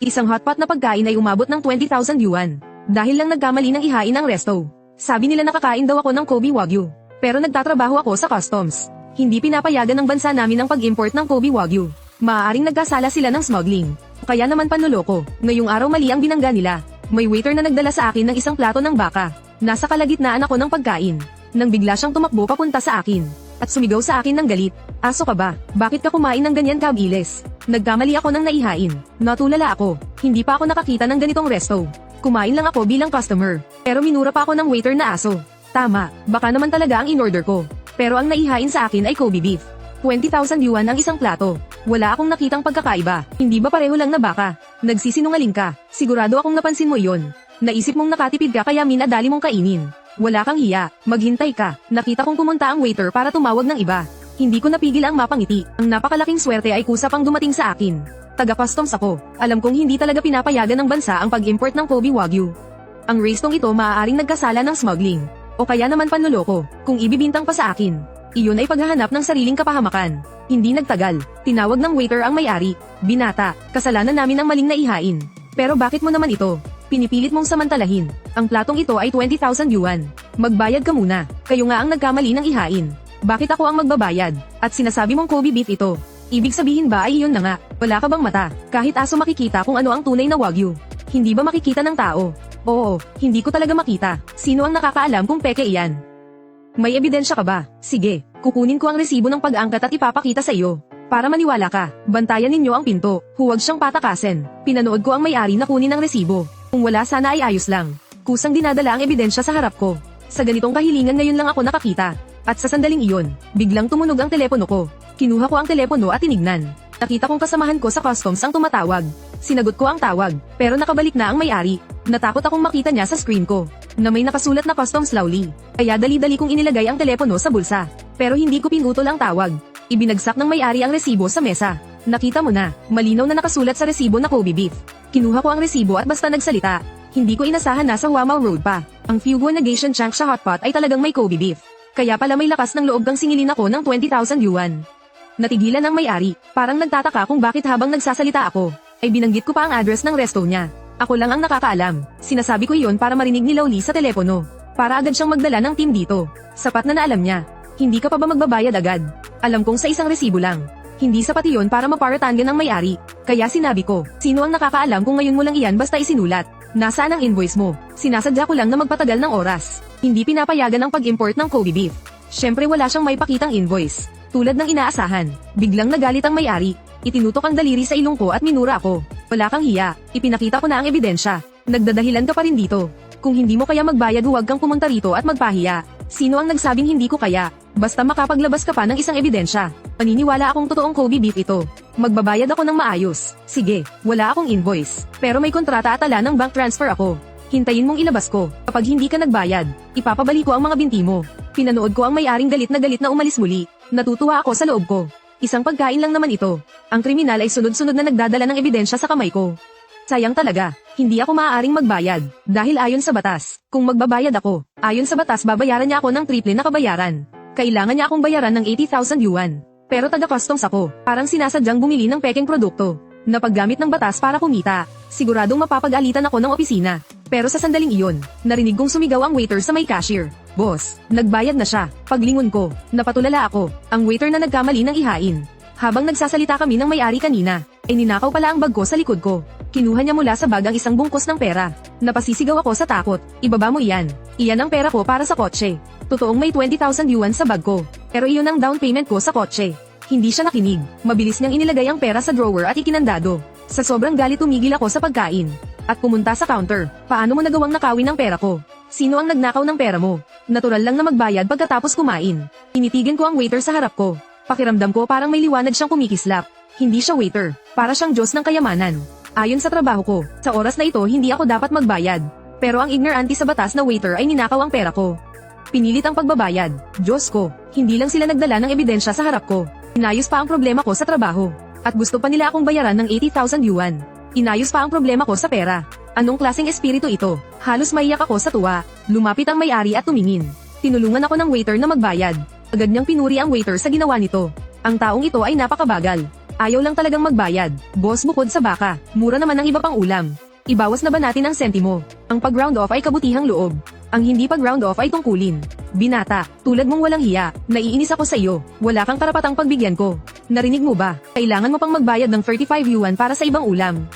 Isang hotpot na pagkain ay umabot ng 20,000 yuan. Dahil lang nagkamali ng ihain ng resto. Sabi nila nakakain daw ako ng Kobe Wagyu. Pero nagtatrabaho ako sa customs. Hindi pinapayagan ng bansa namin ang pag-import ng Kobe Wagyu. Maaaring nagkasala sila ng smuggling. Kaya naman panloloko. Ngayong araw mali ang binangga nila. May waiter na nagdala sa akin ng isang plato ng baka. Nasa kalagitnaan ako ng pagkain. Nang bigla siyang tumakbo papunta sa akin. At sumigaw sa akin ng galit. Aso ka ba? Bakit ka kumain ng ganyan kabilis? Nagkamali ako ng naihain. Natulala ako. Hindi pa ako nakakita ng ganitong resto. Kumain lang ako bilang customer. Pero minura pa ako ng waiter na aso. Tama, baka naman talaga ang in-order ko. Pero ang naihain sa akin ay Kobe beef. 20,000 yuan ang isang plato. Wala akong nakitang pagkakaiba. Hindi ba pareho lang na baka? Nagsisinungaling ka. Sigurado akong napansin mo iyon. Naisip mong nakatipid ka kaya minadali mong kainin. Wala kang hiya. Maghintay ka. Nakita kong pumunta ang waiter para tumawag ng iba. Hindi ko napigil ang mapangiti. Ang napakalaking swerte ay kusap ang dumating sa akin. Taga-customs ako. Alam kong hindi talaga pinapayagan ng bansa ang pag-import ng Kobe Wagyu. Ang restong ito maaaring nagkasala ng smuggling. O kaya naman panloloko, kung ibibintang pa sa akin. Iyon ay paghahanap ng sariling kapahamakan. Hindi nagtagal. Tinawag ng waiter ang may-ari. Binata, kasalanan namin ang maling naihain. Pero bakit mo naman ito? Pinipilit mong samantalahin. Ang platong ito ay 20,000 yuan. Magbayad ka muna. Kayo nga ang nagkamali ng ihain. Bakit ako ang magbabayad? At sinasabi mong Kobe beef ito. Ibig sabihin ba ay iyon na nga? Wala ka bang mata? Kahit aso makikita kung ano ang tunay na Wagyu. Hindi ba makikita ng tao? Oo, hindi ko talaga makita. Sino ang nakakaalam kung peke iyan? May ebidensya ka ba? Sige, kukunin ko ang resibo ng pag-angkat at ipapakita sa iyo. Para maniwala ka, bantayan ninyo ang pinto. Huwag siyang patakasin. Pinanood ko ang may-ari na kunin ang resibo. Kung wala sana ay ayos lang. Kusang dinadala ang ebidensya sa harap ko. Sa ganitong kahilingan ngayon lang ako nakakita. At sa sandaling iyon, biglang tumunog ang telepono ko. Kinuha ko ang telepono at tinignan. Nakita kong kasamahan ko sa customs ang tumatawag. Sinagot ko ang tawag, pero nakabalik na ang may-ari. Natakot akong makita niya sa screen ko, na may nakasulat na customs slowly. Kaya dali-dali kong inilagay ang telepono sa bulsa. Pero hindi ko pinutol ang tawag. Ibinagsak ng may-ari ang resibo sa mesa. Nakita mo na, malinaw na nakasulat sa resibo na Kobe beef. Kinuha ko ang resibo at basta nagsalita. Hindi ko inasahan na sa Huamao Road pa. Ang Fugu Negation Chang sa hotpot ay talagang may Kobe beef. Kaya pala may lakas ng loob kang singilin ako ng 20,000 yuan. Natigilan ang may-ari, parang nagtataka kung bakit habang nagsasalita ako, ay binanggit ko pa ang address ng resto niya. Ako lang ang nakakaalam. Sinasabi ko iyon para marinig ni Lowly sa telepono. Para agad siyang magdala ng team dito. Sapat na naalam niya. Hindi ka pa ba magbabayad agad? Alam kong sa isang resibo lang. Hindi sapat iyon para maparatangan ng may-ari. Kaya sinabi ko, sino ang nakakaalam kung ngayon mo lang iyan basta isinulat? Nasaan ang invoice mo? Sinasadya ko lang na magpatagal ng oras. Hindi pinapayagan ang pag-import ng Kobe beef. Syempre wala siyang may pakitang invoice. Tulad ng inaasahan, biglang nagalit ang may-ari. Itinutok ang daliri sa ilong ko at minura ako. Wala kang hiya, ipinakita ko na ang ebidensya. Nagdadahilan ka pa rin dito. Kung hindi mo kaya magbayad huwag kang pumunta rito at magpahiya. Sino ang nagsabing hindi ko kaya? Basta makapaglabas ka pa ng isang ebidensya. Paniniwala akong totoong Kobe beef ito. Magbabayad ako ng maayos. Sige, wala akong invoice. Pero may kontrata at tala ng bank transfer ako. Hintayin mong ilabas ko. Kapag hindi ka nagbayad, ipapabalik ko ang mga binti mo. Pinanood ko ang may-aring galit na umalis muli. Natutuwa ako sa loob ko. Isang pagkain lang naman ito. Ang kriminal ay sunod-sunod na nagdadala ng ebidensya sa kamay ko. Sayang talaga, hindi ako maaaring magbayad. Dahil ayon sa batas, kung magbabayad ako, ayon sa batas babayaran niya ako ng triple na kabayaran. Kailangan niya akong bayaran ng 80,000 yuan. Pero taga-customs ako, parang sinasadyang bumili ng pekeng produkto. Na paggamit ng batas para kumita, siguradong mapapag-alitan ako ng opisina. Pero sa sandaling iyon, narinig kong sumigaw ang waiter sa may cashier. Boss, nagbayad na siya. Paglingon ko, napatulala ako. Ang waiter na nagkamali ng ihain. Habang nagsasalita kami ng may-ari kanina, ay ninakaw pala ang bag ko sa likod ko. Kinuha niya mula sa bag ang isang bungkos ng pera. Napasisigaw ako sa takot. Ibaba mo iyan. Iyan ang pera ko para sa kotse. Totoong may 20,000 yuan sa bag ko. Pero iyon ang down payment ko sa kotse. Hindi siya nakinig. Mabilis niyang inilagay ang pera sa drawer at ikinandado. Sa sobrang galit tumigil ako sa pagkain. At pumunta sa counter. Paano mo nagawang nakawin ang pera ko? Sino ang nagnakaw ng pera mo? Natural lang na magbayad pagkatapos kumain. Initigan ko ang waiter sa harap ko. Pakiramdam ko parang may liwanag siyang kumikislap. Hindi siya waiter. Para siyang Diyos ng kayamanan. Ayon sa trabaho ko, sa oras na ito hindi ako dapat magbayad. Pero ang ignorante sa batas na waiter ay ninakaw ang pera ko. Pinilit ang pagbabayad. Diyos ko, hindi lang sila nagdala ng ebidensya sa harap ko. Inayos pa ang problema ko sa trabaho. At gusto pa nila akong bayaran ng 80,000 yuan. Inayos pa ang problema ko sa pera. Anong klaseng espiritu ito? Halos maiyak ako sa tuwa. Lumapit ang may-ari at tumingin. Tinulungan ako ng waiter na magbayad. Agad niyang pinuri ang waiter sa ginawa nito. Ang taong ito ay napakabagal. Ayaw lang talagang magbayad. Boss, bukod sa baka, mura naman ang iba pang ulam. Ibawas na ba natin ang sentimo? Ang pag-round off ay kabutihang loob. Ang hindi pag-round off ay tungkulin. Binata, tulad mong walang hiya, naiinis ako sa iyo. Wala kang karapatang pagbigyan ko. Narinig mo ba? Kailangan mo pang magbayad ng 35 yuan para sa ibang ulam.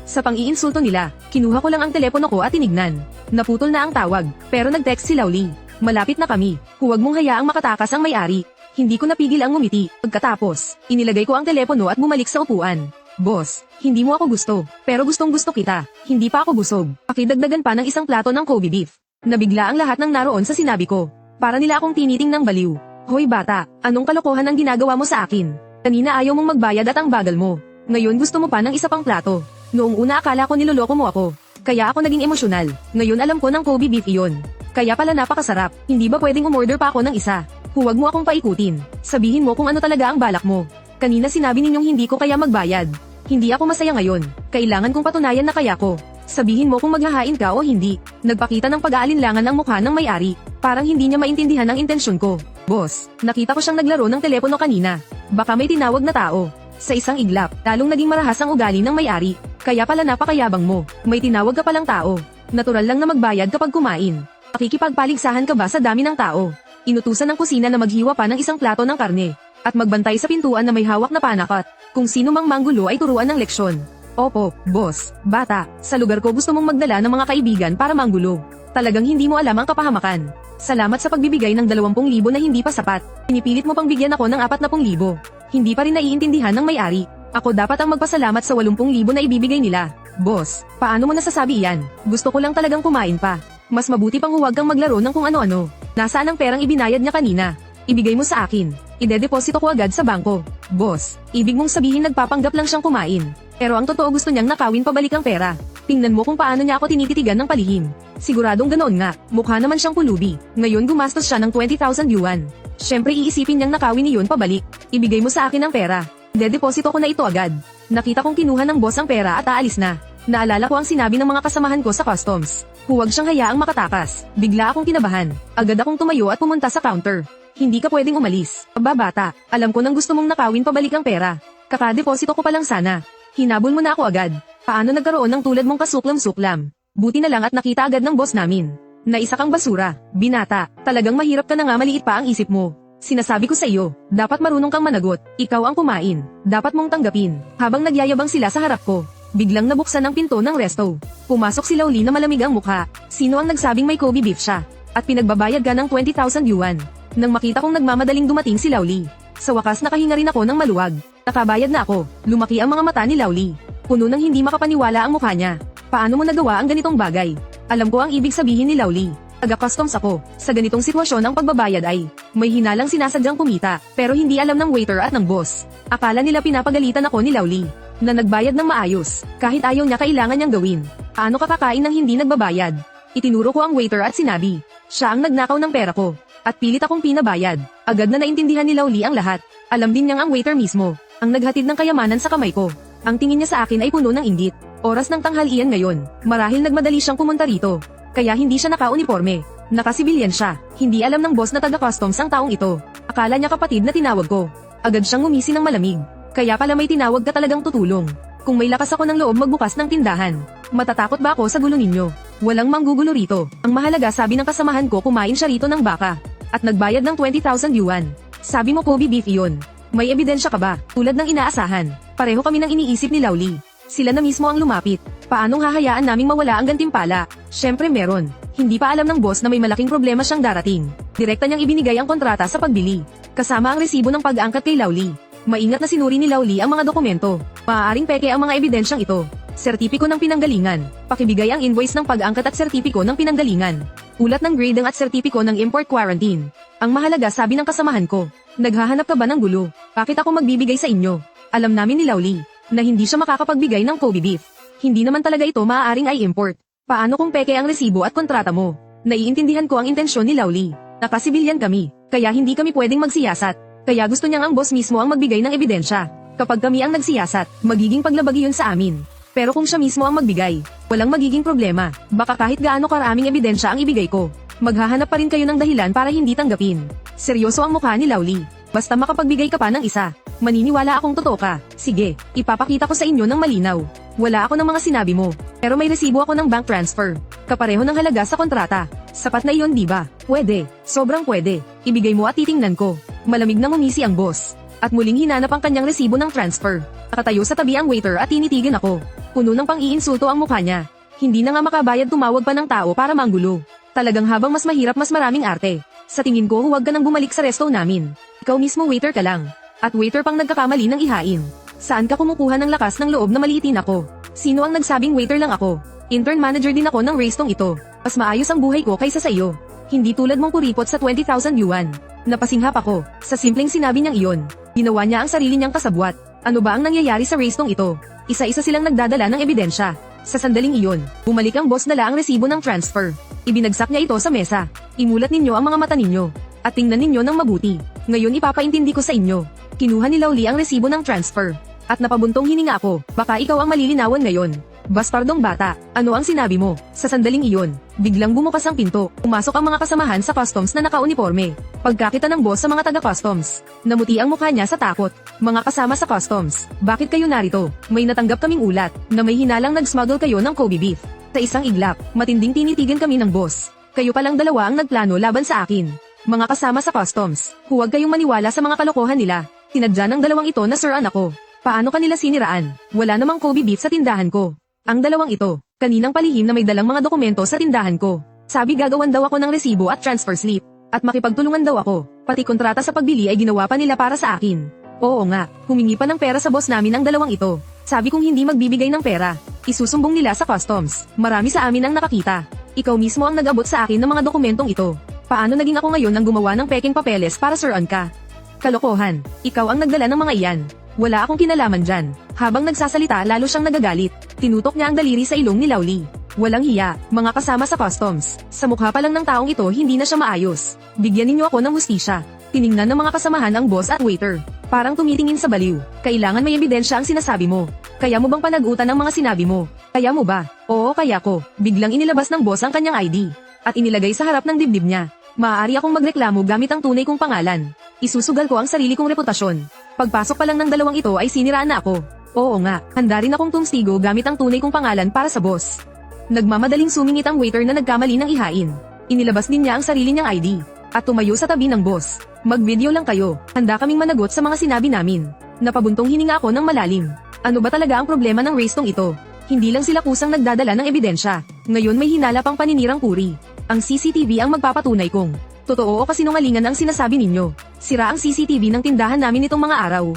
Sa pang-iinsulto nila, kinuha ko lang ang telepono ko at tinignan. Naputol na ang tawag, pero nag-text si Laulie. Malapit na kami. Huwag mong hayaang makatakas ang may-ari. Hindi ko napigil ang ngumiti. Pagkatapos, inilagay ko ang telepono at bumalik sa upuan. Boss, hindi mo ako gusto, pero gustong-gusto kita. Hindi pa ako busog. Pakidagdagan pa ng isang plato ng Kobe beef. Nabigla ang lahat ng naroon sa sinabi ko. Para nila akong tiniting ng baliw. Hoy bata, anong kalokohan ang ginagawa mo sa akin? Kanina ayaw mong magbayad at ang bagal mo. Ngayon gusto mo pa ng isa pang plato. Noong una akala ko niloloko mo ako. Kaya ako naging emosyonal. Ngayon alam ko ng Kobe beef iyon. Kaya pala napakasarap. Hindi ba pwedeng umorder pa ako ng isa? Huwag mo akong paikutin. Sabihin mo kung ano talaga ang balak mo. Kanina sinabi ninyong hindi ko kaya magbayad. Hindi ako masaya ngayon. Kailangan kong patunayan na kaya ko. Sabihin mo kung maghahain ka o hindi. Nagpakita ng pag-aalinlangan ang mukha ng may-ari. Parang hindi niya maintindihan ang intensyon ko. Boss, nakita ko siyang naglaro ng telepono kanina. Baka may tinawag na tao. Sa isang iglap, lalong naging marahas ang ugali ng may-ari. Kaya pala napakayabang mo. May tinawag ka palang tao. Natural lang na magbayad kapag kumain. Pakikipagpaligsahan ka ba sa dami ng tao? Inutusan ng kusina na maghiwa pa ng isang plato ng karne. At magbantay sa pintuan na may hawak na panakot. Kung sino mang manggulo ay turuan ng leksyon. Opo, boss, bata, sa lugar ko gusto mong magdala ng mga kaibigan para manggulo. Talagang hindi mo alam ang kapahamakan. Salamat sa pagbibigay ng 20,000 na hindi pa sapat. Pinipilit mo pang bigyan ako ng 40,000. Hindi pa rin naiintindihan ng may-ari. Ako dapat ang magpasalamat sa 80,000 na ibibigay nila. Boss, paano mo nasasabi iyan? Gusto ko lang talagang kumain pa. Mas mabuti pang huwag kang maglaro ng kung ano-ano. Nasaan ang perang ibinayad niya kanina? Ibigay mo sa akin. Ide-deposito ko agad sa bangko. Boss, ibig mong sabihin nagpapanggap lang siyang kumain. Pero ang totoo gusto niyang nakawin pabalik ang pera. Tingnan mo kung paano niya ako tinititigan ng palihim. Siguradong ganoon nga, mukha naman siyang pulubi. Ngayon gumastos siya ng 20,000 yuan. Siyempre iisipin niyang nakawin niyon pabalik. Ibigay mo sa akin ang pera. Ide-deposito ko na ito agad. Nakita kong kinuha ng boss ang pera at aalis na. Naalala ko ang sinabi ng mga kasamahan ko sa customs. Huwag siyang hayaang makatakas. Bigla akong kinabahan. Agad akong tumayo at pumunta sa counter. Hindi ka pwedeng umalis. Aba bata, alam ko nang gusto mong nakawin pabalik ang pera. Kaka-deposito ko pa lang sana. Hinabol mo na ako agad. Paano nagkaroon ng tulad mong kasuklam-suklam? Buti na lang at nakita agad ng boss namin. Na isa kang basura. Binata, talagang mahirap ka na nga, maliit pa ang isip mo. Sinasabi ko sa iyo, dapat marunong kang managot. Ikaw ang kumain. Dapat mong tanggapin. Habang nagyayabang sila sa harap ko, biglang nabuksan ang pinto ng resto. Pumasok si Laulie na malamig ang mukha. Sino ang nagsabing may Kobe beef siya? At pinagbabayad ka ng 20,000 yuan. Nang makita kong nagmamadaling dumating si Laulie, sa wakas nakahinga rin ako ng maluwag. Nakabayad na ako. Lumaki ang mga mata ni Laulie. Puno ng hindi makapaniwala ang mukha niya. Paano mo nagawa ang ganitong bagay? Alam ko ang ibig sabihin ni Laulie. Taga-customs ako. Sa ganitong sitwasyon ang pagbabayad ay may hinalang sinasadyang kumita, pero hindi alam ng waiter at ng boss. Akala nila pinapagalitan ako ni Laulie na nagbayad ng maayos, kahit ayaw niya kailangan niyang gawin. Paano ka kakain ng hindi nagbabayad? Itinuro ko ang waiter at sinabi, siya ang nagnakaw ng pera ko. At pilit akong pinabayad. Agad na naintindihan ni Laulie ang lahat. Alam din niyang ang waiter mismo ang naghatid ng kayamanan sa kamay ko. Ang tingin niya sa akin ay puno ng inggit. Oras ng tanghalian ngayon. Marahil nagmadali siyang pumunta rito. Kaya hindi siya naka-uniforme. Nakasibilyan siya. Hindi alam ng boss na taga-customs ang taong ito. Akala niya kapatid na tinawag ko. Agad siyang ngumisi ng malamig. Kaya pala may tinawag ka talagang tutulong. Kung may lakas ako ng loob magbukas ng tindahan. Matatakot ba ako sa gulo ninyo? Walang manggugulo rito. Ang mahalaga, sabi ng kasamahan ko, kumain siya rito ng baka. At nagbayad ng 20,000 yuan. Sabi mo Kobe beef iyon. May ebidensya ka ba? Tulad ng inaasahan. Pareho kami ng iniisip ni Laulie. Sila na mismo ang lumapit. Paanong hahayaan naming mawala ang gantimpala? Syempre meron. Hindi pa alam ng boss na may malaking problema siyang darating. Direkta niyang ibinigay ang kontrata sa pagbili. Kasama ang resibo ng pag-angkat kay Laulie. Maingat na sinuri ni Laulie ang mga dokumento. Maaaring peke ang mga ebidensyang ito. Sertipiko ng pinanggalingan. Pakibigay ang invoice ng pag-angkat at sertipiko ng pinanggalingan. Ulat ng grading at sertipiko ng import quarantine. Ang mahalaga, sabi ng kasamahan ko. Naghahanap ka ba ng gulo? Bakit ako magbibigay sa inyo? Alam namin ni Laulie na hindi siya makakapagbigay ng Kobe beef. Hindi naman talaga ito maaaring ay import. Paano kung peke ang resibo at kontrata mo? Naiintindihan ko ang intensyon ni Laulie. Nakasibilyan kami, kaya hindi kami pwedeng magsiyasat. Kaya gusto niyang ang boss mismo ang magbigay ng ebidensya. Kapag kami ang nagsiyasat, magiging paglabag yun sa amin. Pero kung siya mismo ang magbigay, walang magiging problema. Baka kahit gaano karaming ebidensya ang ibigay ko, maghahanap pa rin kayo ng dahilan para hindi tanggapin. Seryoso ang mukha ni Laulie. Basta makapagbigay ka pa ng isa. Maniniwala akong totoo ka. Sige, ipapakita ko sa inyo ng malinaw. Wala ako ng mga sinabi mo. Pero may resibo ako ng bank transfer. Kapareho ng halaga sa kontrata. Sapat na iyon, di ba? Pwede. Sobrang pwede. Ibigay mo at titingnan ko. Malamig na ngumisi ang boss. At muling hinanap ang kanyang resibo ng transfer. Nakatayo sa tabi ang waiter at tinitigan ako. Puno ng pang-iinsulto ang mukha niya. Hindi na nga makabayad, tumawag pa ng tao para manggulo. Talagang habang mas mahirap mas maraming arte. Sa tingin ko huwag ka nang bumalik sa resto namin. Ikaw mismo waiter ka lang. At waiter pang nagkakamali ng ihain. Saan ka kumukuha ng lakas ng loob na maliitin ako? Sino ang nagsabing waiter lang ako? Intern manager din ako ng restong ito. Mas maayos ang buhay ko kaysa sa iyo. Hindi tulad mong kuripot sa 20,000 yuan. Napasinghap ako. Sa simpleng sinabi niyang iyon. Ginawa niya ang sarili niyang kasabwat. Ano ba ang nangyayari sa restong ito? Isa-isa silang nagdadala ng ebidensya. Sa sandaling iyon, bumalik ang boss, dala ang resibo ng transfer. Ibinagsak niya ito sa mesa. Imulat ninyo ang mga mata ninyo. At tingnan ninyo ng mabuti. Ngayon ipapaintindi ko sa inyo. Kinuha ni Lowly ang resibo ng transfer. At napabuntong hininga ako. Baka ikaw ang malilinawan ngayon. Bastardong bata, ano ang sinabi mo? Sa sandaling iyon, biglang bumukas ang pinto. Pumasok ang mga kasamahan sa customs na naka-uniforme. Pagkakita ng boss sa mga taga-customs, namuti ang mukha niya sa takot. Mga kasama sa customs, bakit kayo narito? May natanggap kaming ulat na may hinalang nag-smuggle kayo ng Kobe beef. Sa isang iglap, matinding tinitigan kami ng boss. Kayo palang dalawa ang nagplano laban sa akin. Mga kasama sa customs, huwag kayong maniwala sa mga kalokohan nila. Tinadya ng dalawang ito na siraan ako. Paano kanila siniraan? Wala namang Kobe beef sa tindahan ko. Ang dalawang ito, kaninang palihim na may dalang mga dokumento sa tindahan ko. Sabi gagawan daw ako ng resibo at transfer slip. At makipagtulungan daw ako. Pati kontrata sa pagbili ay ginawa pa nila para sa akin. Oo nga, humingi pa ng pera sa boss namin ang dalawang ito. Sabi kong hindi magbibigay ng pera. Isusumbong nila sa customs. Marami sa amin ang nakakita. Ikaw mismo ang nag-abot sa akin ng mga dokumentong ito. Paano naging ako ngayon ang gumawa ng peking papeles para siraan ka? Kalokohan, ikaw ang nagdala ng mga iyan. Wala akong kinalaman dyan. Habang nagsasalita lalo siyang nagagalit. Tinutok niya ang daliri sa ilong ni Lowly. Walang hiya, mga kasama sa customs. Sa mukha pa lang ng taong ito hindi na siya maayos. Bigyan ninyo ako ng hustisya. Tiningnan ng mga kasamahan ang boss at waiter. Parang tumitingin sa baliw. Kailangan may ebidensya ang sinasabi mo. Kaya mo bang panagutan ang mga sinabi mo? Kaya mo ba? Oo, kaya ko. Biglang inilabas ng boss ang kanyang ID. At inilagay sa harap ng dibdib niya. Maaari akong magreklamo gamit ang tunay kong pangalan. Isusugal ko ang sarili kong reputasyon. Pagpasok pa lang ng dalawang ito ay siniraan na ako. Oo nga, handa rin akong tumstigo gamit ang tunay kong pangalan para sa boss. Nagmamadaling sumingit ang waiter na nagkamali ng ihain. Inilabas din niya ang sarili niyang ID. At tumayo sa tabi ng boss. Mag-video lang kayo. Handa kaming managot sa mga sinabi namin. Napabuntong hininga ako ng malalim. Ano ba talaga ang problema ng restong ito? Hindi lang sila kusang nagdadala ng ebidensya. Ngayon may hinala pang paninirang puri. Ang CCTV ang magpapatunay kung totoo o kasinungalingan ang sinasabi ninyo. Sira ang CCTV ng tindahan namin nitong mga araw.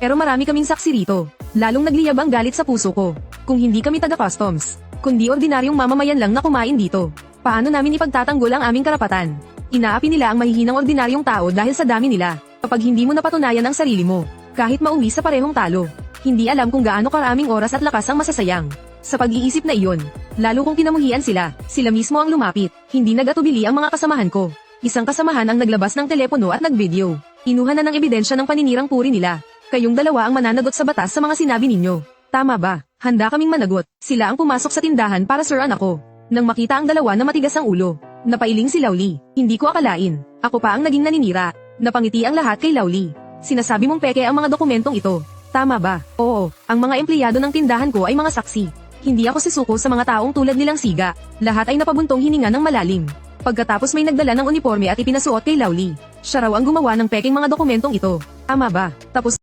Pero marami kaming saksi rito. Lalong nagliyab ang galit sa puso ko. Kung hindi kami taga-customs, kundi ordinaryong mamamayan lang na kumain dito, paano namin ipagtatanggol ang aming karapatan? Inaapi nila ang mahihinang ordinaryong tao dahil sa dami nila. Kapag hindi mo napatunayan ang sarili mo, kahit mauwi sa parehong talo, hindi alam kung gaano karaming oras at lakas ang masasayang. Sa pag-iisip na iyon, lalo kung kinamuhian sila mismo ang lumapit. Hindi nagatubili ang mga kasamahan ko. Isang kasamahan ang naglabas ng telepono at nagvideo. Inuha na ng ebidensya ng paninirang puri nila. Kayong dalawa ang mananagot sa batas sa mga sinabi ninyo. Tama ba? Handa kaming managot. Sila ang pumasok sa tindahan para siraan ako. Nang makita ang dalawa na matigas ang ulo, napailing si Lowly. Hindi ko akalain. Ako pa ang naging naninira. Napangiti ang lahat kay Lowly. Sinasabi mong peke ang mga dokumentong ito. Tama ba? Oo, ang mga empleyado ng tindahan ko ay mga saksi. Hindi ako sisuko sa mga taong tulad nilang Siga. Lahat ay napabuntong hininga ng malalim. Pagkatapos may nagdala ng uniforme at ipinasuot kay Lowly. Siya raw ang gumawa ng peking mga dokumentong ito. Tama ba? Tapos